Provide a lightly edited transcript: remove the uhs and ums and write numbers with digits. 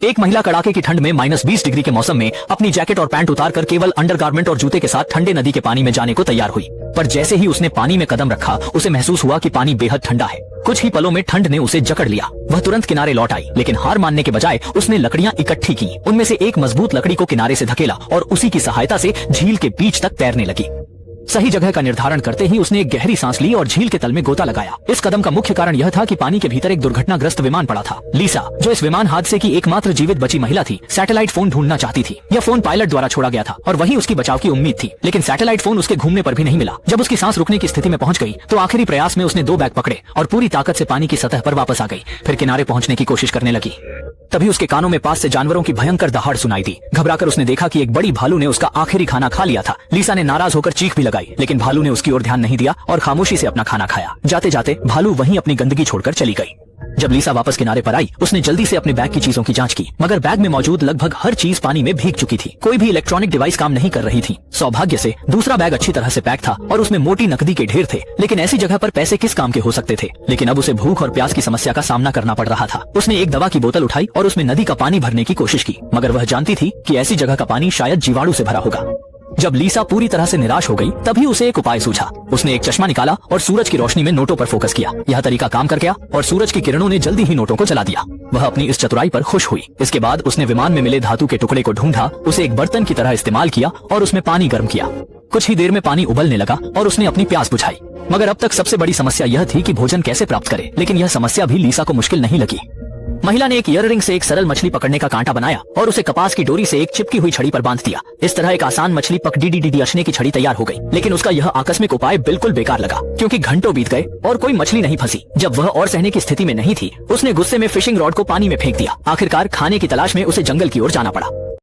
एक महिला कड़ाके की ठंड में -20 डिग्री के मौसम में अपनी जैकेट और पैंट उतार कर केवल अंडरगारमेंट और जूते के साथ ठंडे नदी के पानी में जाने को तैयार हुई। पर जैसे ही उसने पानी में कदम रखा उसे महसूस हुआ कि पानी बेहद ठंडा है। कुछ ही पलों में ठंड ने उसे जकड़ लिया। वह तुरंत किनारे लौट आई, लेकिन हार मानने के बजाय उसने लकड़ियां इकट्ठी की। उनमें से एक मजबूत लकड़ी को किनारे से धकेला और उसी की सहायता से झील के बीच तक तैरने लगी। सही जगह का निर्धारण करते ही उसने एक गहरी सांस ली और झील के तल में गोता लगाया। इस कदम का मुख्य कारण यह था कि पानी के भीतर एक दुर्घटनाग्रस्त विमान पड़ा था। लीसा, जो इस विमान हादसे की एकमात्र जीवित बची महिला थी, सैटेलाइट फोन ढूंढना चाहती थी। यह फोन पायलट द्वारा छोड़ा गया था और वही उसकी बचाव की उम्मीद थी, लेकिन सैटेलाइट फोन उसके घूमने पर भी नहीं मिला। जब उसकी सांस रुकने की स्थिति में पहुंच गई तो आखिरी प्रयास में उसने 2 बैग पकड़े और पूरी ताकत से पानी की सतह पर वापस आ गई। फिर किनारे पहुंचने की कोशिश करने लगी। तभी उसके कानों में पास से जानवरों की भयंकर दहाड़ सुनाई दी। घबराकर उसने देखा कि एक बड़ी भालू ने उसका आखिरी खाना खा लिया था। लीसा ने नाराज होकर चीख भी लगाई, लेकिन भालू ने उसकी ओर ध्यान नहीं दिया और खामोशी से अपना खाना खाया। जाते जाते भालू वहीं अपनी गंदगी छोड़कर चली गई। जब लीसा वापस किनारे पर आई, उसने जल्दी से अपने बैग की चीजों की जांच की, मगर बैग में मौजूद लगभग हर चीज पानी में भीग चुकी थी। कोई भी इलेक्ट्रॉनिक डिवाइस काम नहीं कर रही थी। सौभाग्य से दूसरा बैग अच्छी तरह से पैक था और उसमें मोटी नकदी के ढेर थे, लेकिन ऐसी जगह पर पैसे किस काम के हो सकते थे। लेकिन अब उसे भूख और प्यास की समस्या का सामना करना पड़ रहा था। उसने एक दवा की बोतल उठाई और उसमें नदी का पानी भरने की कोशिश की, मगर वह जानती थी कि ऐसी जगह का पानी शायद जीवाणु से भरा होगा। जब लीसा पूरी तरह से निराश हो गई, तभी उसे एक उपाय सूझा। उसने एक चश्मा निकाला और सूरज की रोशनी में नोटों पर फोकस किया। यह तरीका काम कर गया और सूरज की किरणों ने जल्दी ही नोटों को जला दिया। वह अपनी इस चतुराई पर खुश हुई। इसके बाद उसने विमान में मिले धातु के टुकड़े को ढूंढा, उसे एक बर्तन की तरह इस्तेमाल किया और उसमें पानी गर्म किया। कुछ ही देर में पानी उबलने लगा और उसने अपनी प्यास बुझाई। मगर अब तक सबसे बड़ी समस्या यह थी कि भोजन कैसे प्राप्त करे, लेकिन यह समस्या भी लीसा को मुश्किल नहीं लगी। महिला ने एक ईयररिंग से एक सरल मछली पकड़ने का कांटा बनाया और उसे कपास की डोरी से एक चिपकी हुई छड़ी पर बांध दिया। इस तरह एक आसान मछली पकड़ने की छड़ी तैयार हो गई। लेकिन उसका यह आकस्मिक उपाय बिल्कुल बेकार लगा, क्योंकि घंटों बीत गए और कोई मछली नहीं फंसी। जब वह और सहने की स्थिति में नहीं थी, उसने गुस्से में फिशिंग रॉड को पानी में फेंक दिया। आखिरकार खाने की तलाश में उसे जंगल की ओर जाना पड़ा।